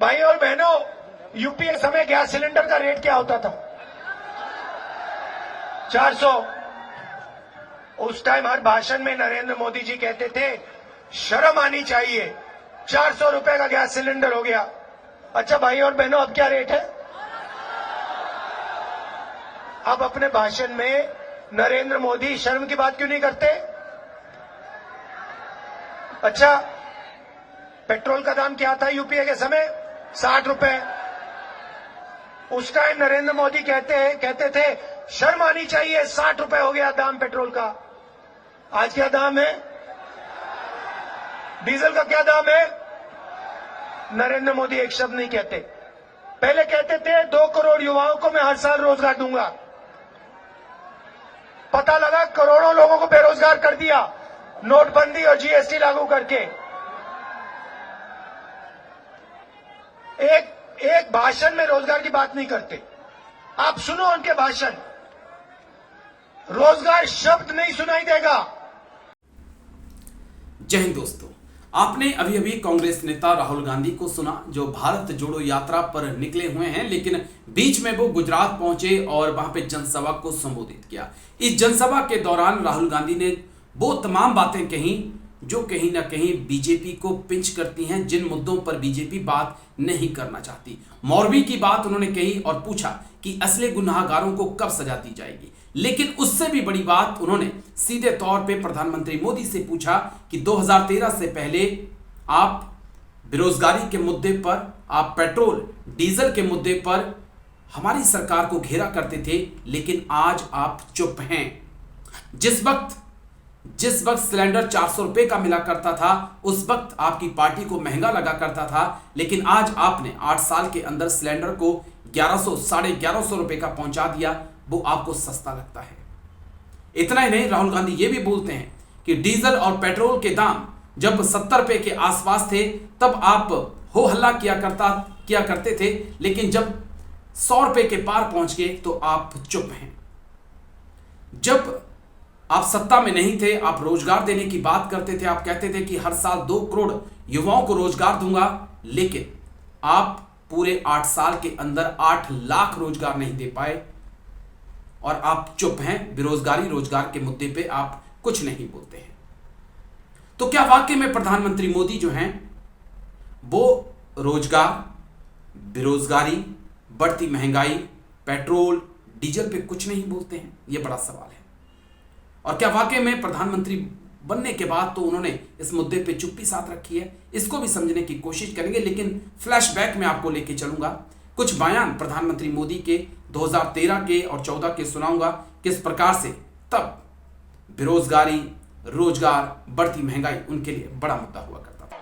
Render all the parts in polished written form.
भाई और बहनों, यूपीए समय गैस सिलेंडर का रेट क्या होता था? 400। उस टाइम हर भाषण में नरेंद्र मोदी जी कहते थे शर्म आनी चाहिए, 400 रुपए का गैस सिलेंडर हो गया। अच्छा भाई और बहनों, अब क्या रेट है? अब अपने भाषण में नरेंद्र मोदी शर्म की बात क्यों नहीं करते? अच्छा, पेट्रोल का दाम क्या था यूपीए के समय? 60 रुपए। उस टाइम नरेंद्र मोदी कहते थे शर्म आनी चाहिए, 60 रुपए हो गया दाम पेट्रोल का। आज क्या दाम है? डीजल का क्या दाम है? नरेंद्र मोदी एक शब्द नहीं कहते। पहले कहते थे 2 करोड़ युवाओं को मैं हर साल रोजगार दूंगा। पता लगा करोड़ों लोगों को बेरोजगार कर दिया नोटबंदी और जीएसटी लागू करके। एक भाषण में रोजगार की बात नहीं करते। आप सुनो उनके भाषण, रोजगार शब्द नहीं सुनाई देगा। जय हिंद दोस्तों, आपने अभी अभी कांग्रेस नेता राहुल गांधी को सुना, जो भारत जोड़ो यात्रा पर निकले हुए हैं, लेकिन बीच में वो गुजरात पहुंचे और वहां पे जनसभा को संबोधित किया। इस जनसभा के दौरान राहुल गांधी ने वो तमाम बातें कही जो कहीं ना कहीं बीजेपी को पिंच करती हैं, जिन मुद्दों पर बीजेपी बात नहीं करना चाहती। मौरवी की बात उन्होंने कही और पूछा कि असली गुनाहगारों को कब सजा दी जाएगी। लेकिन उससे भी बड़ी बात उन्होंने सीधे तौर पे प्रधानमंत्री मोदी से पूछा कि 2013 से पहले आप बेरोजगारी के मुद्दे पर, आप पेट्रोल डीजल के मुद्दे पर हमारी सरकार को घेरा करते थे, लेकिन आज आप चुप हैं। जिस वक्त सिलेंडर 400 रुपए का मिला करता था, उस वक्त आपकी पार्टी को महंगा लगा करता था, लेकिन आज आपने 8 साल के अंदर सिलेंडर को 1100, 1150 रुपए का पहुंचा दिया। वो आपको सस्ता लगता है। इतना ही नहीं, राहुल गांधी ये भी बोलते हैं कि डीजल और पेट्रोल के दाम जब 70 रुपए के आसपास थे तब आप हो हल्ला किया करते थे, लेकिन जब 100 रुपए के पार पहुंच गए तो आप चुप हैं। जब आप सत्ता में नहीं थे, आप रोजगार देने की बात करते थे, आप कहते थे कि हर साल 2 करोड़ युवाओं को रोजगार दूंगा, लेकिन आप पूरे 8 साल के अंदर 8 लाख रोजगार नहीं दे पाए और आप चुप हैं। बेरोजगारी, रोजगार के मुद्दे पे आप कुछ नहीं बोलते हैं। तो क्या वाकई में प्रधानमंत्री मोदी जो हैं वो रोजगार, बेरोजगारी, बढ़ती महंगाई, पेट्रोल डीजल पे कुछ नहीं बोलते हैं? यह बड़ा सवाल है। और क्या वाकई में प्रधानमंत्री बनने के बाद तो उन्होंने इस मुद्दे पे चुप्पी साध रखी है? इसको भी समझने की कोशिश करेंगे, लेकिन फ्लैशबैक में आपको लेके चलूंगा। कुछ बयान प्रधानमंत्री मोदी के 2013 के और 14 के सुनाऊंगा, किस प्रकार से तब बेरोजगारी, रोजगार, बढ़ती महंगाई उनके लिए बड़ा मुद्दा हुआ करता था।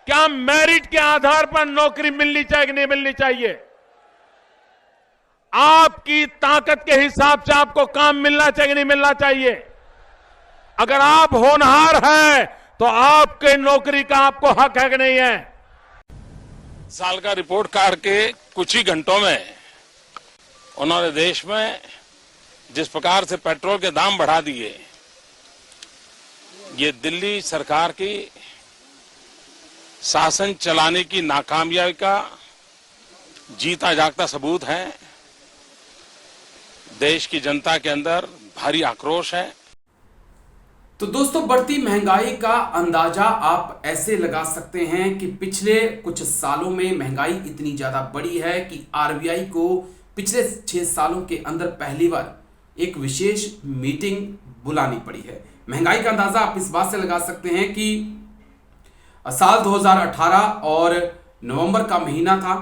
क्या मेरिट के आधार पर नौकरी मिलनी चाहिए कि नहीं मिलनी चाहिए? आपकी ताकत के हिसाब से आपको काम मिलना चाहिए कि नहीं मिलना चाहिए? अगर आप होनहार हैं तो आपके नौकरी का आपको हक है कि नहीं है? साल का रिपोर्ट कार्ड के कुछ ही घंटों में उन्होंने देश में जिस प्रकार से पेट्रोल के दाम बढ़ा दिए, ये दिल्ली सरकार की शासन चलाने की नाकामयाबी का जीता जागता सबूत है। देश की जनता के अंदर भारी आक्रोश है। तो दोस्तों, बढ़ती महंगाई का अंदाजा आप ऐसे लगा सकते हैं कि पिछले कुछ सालों में महंगाई इतनी ज्यादा बढ़ी है कि आरबीआई को पिछले 6 सालों के अंदर पहली बार एक विशेष मीटिंग बुलानी पड़ी है। महंगाई का अंदाजा आप इस बात से लगा सकते हैं कि साल 2018 और नवंबर का महीना था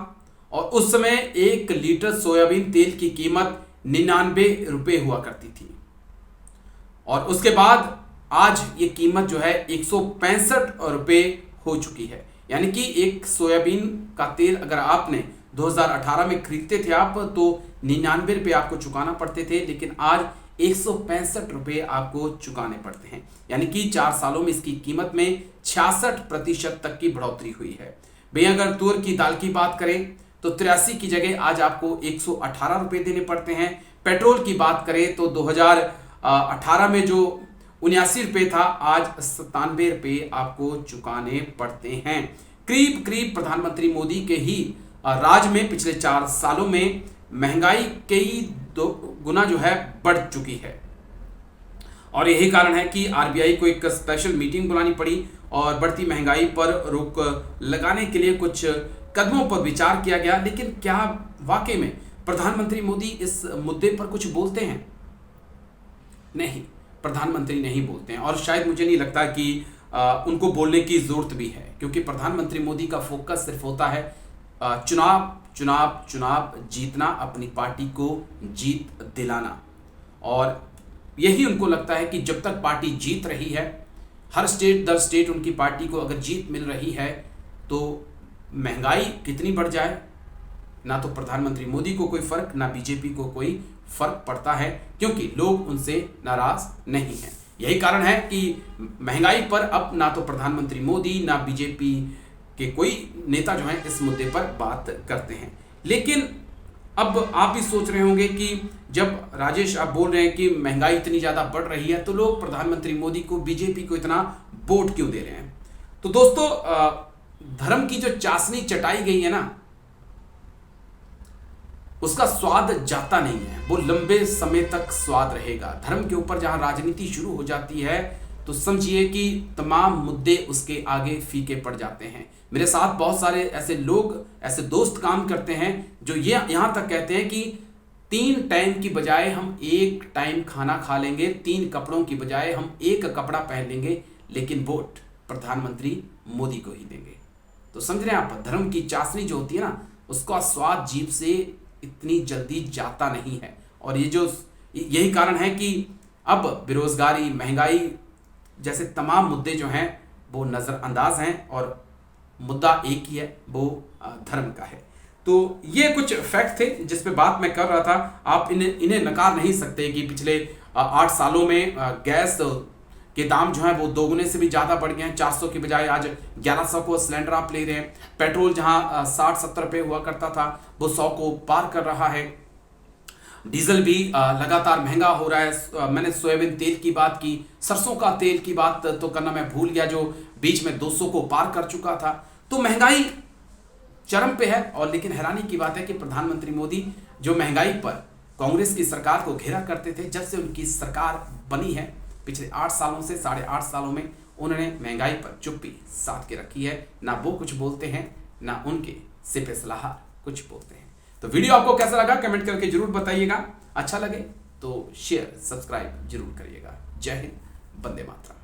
और उस समय 1 लीटर सोयाबीन तेल की कीमत 99 रुपए हुआ करती थी, और उसके बाद आज ये कीमत जो है 165 रुपए हो चुकी है। यानी कि एक सोयाबीन का तेल अगर आपने 2018 में खरीदते थे आप, तो 99 रुपए आपको चुकाना पड़ते थे, लेकिन आज 165 रुपए आपको चुकाने पड़ते हैं। यानी कि 4 सालों में इसकी कीमत में 66% तक की बढ़ोतरी हुई है। भैया अगर तुअर की दाल की बात करें तो 83 की जगह आज आपको 118 रुपए देने पड़ते हैं। पेट्रोल की बात करें तो 2018 में जो 79 रुपए था, आज 97 रुपए आपको चुकाने पड़ते हैं। करीब करीब प्रधानमंत्री मोदी के ही राज में पिछले 4 सालों में महंगाई कई 2 गुना जो है बढ़ चुकी है। और यही कारण है कि आरबीआई को एक स्पेशल मीटिंग बुलानी पड़ी और बढ़ती महंगाई पर रोक लगाने के लिए कुछ कदमों पर विचार किया गया। लेकिन क्या वाकई में प्रधानमंत्री मोदी इस मुद्दे पर कुछ बोलते हैं? नहीं, प्रधानमंत्री नहीं बोलते हैं और शायद मुझे नहीं लगता कि उनको बोलने की जरूरत भी है, क्योंकि प्रधानमंत्री मोदी का फोकस सिर्फ होता है चुनाव चुनाव चुनाव जीतना, अपनी पार्टी को जीत दिलाना। और यही उनको लगता है कि जब तक पार्टी जीत रही है, हर स्टेट दर स्टेट उनकी पार्टी को अगर जीत मिल रही है, तो महंगाई कितनी बढ़ जाए, ना तो प्रधानमंत्री मोदी को कोई फर्क, ना बीजेपी को कोई फर्क पड़ता है, क्योंकि लोग उनसे नाराज नहीं हैं। यही कारण है कि महंगाई पर अब ना तो प्रधानमंत्री मोदी ना बीजेपी के कोई नेता जो हैं इस मुद्दे पर बात करते हैं। लेकिन अब आप भी सोच रहे होंगे कि जब राजेश आप बोल रहे हैं कि महंगाई इतनी ज़्यादा बढ़ रही है, तो लोग प्रधानमंत्री मोदी को, बीजेपी को इतना वोट क्यों दे रहे हैं? तो दोस्तों, धर्म की जो चाशनी चटाई गई है ना, उसका स्वाद जाता नहीं है, वो लंबे समय तक स्वाद रहेगा। धर्म के ऊपर जहां राजनीति शुरू हो जाती है तो समझिए कि तमाम मुद्दे उसके आगे फीके पड़ जाते हैं। मेरे साथ बहुत सारे ऐसे लोग, ऐसे दोस्त काम करते हैं जो ये यहां तक कहते हैं कि 3 टाइम की बजाय हम 1 टाइम खाना खा लेंगे, 3 कपड़ों की बजाय हम 1 कपड़ा पहन लेंगे, लेकिन वोट प्रधानमंत्री मोदी को ही देंगे। तो समझ रहे हैं आप, धर्म की चाशनी जो होती है ना, उसका स्वाद जीभ से इतनी जल्दी जाता नहीं है। और यही कारण है कि अब बेरोजगारी, महंगाई जैसे तमाम मुद्दे जो हैं वो नज़रअंदाज हैं और मुद्दा एक ही है, वो धर्म का है। तो ये कुछ फैक्ट थे जिस पे बात मैं कर रहा था। आप इन्हें नकार नहीं सकते कि पिछले 8 सालों में गैस के दाम जो है वो 2 गुने से भी ज़्यादा बढ़ गए हैं। 400 की बजाय आज 1100 को सिलेंडर आप ले रहे हैं। पेट्रोल जहां 60-70 रुपये हुआ करता था, वो 100 को पार कर रहा है। डीजल भी लगातार महंगा हो रहा है। मैंने सोयाबीन तेल की बात की, सरसों का तेल की बात तो करना मैं भूल गया, जो बीच में 200 को पार कर चुका था। तो महंगाई चरम पे है। और लेकिन हैरानी की बात है कि प्रधानमंत्री मोदी जो महंगाई पर कांग्रेस की सरकार को घेरा करते थे, जब से उनकी सरकार बनी है पिछले 8 सालों से 8.5 सालों में उन्होंने महंगाई पर चुप्पी साध के रखी है। ना वो कुछ बोलते हैं, ना उनके सिपह सलाहकार कुछ बोलते हैं। तो वीडियो आपको कैसा लगा कमेंट करके जरूर बताइएगा। अच्छा लगे तो शेयर सब्सक्राइब जरूर करिएगा। जय हिंद, वंदे मातरम।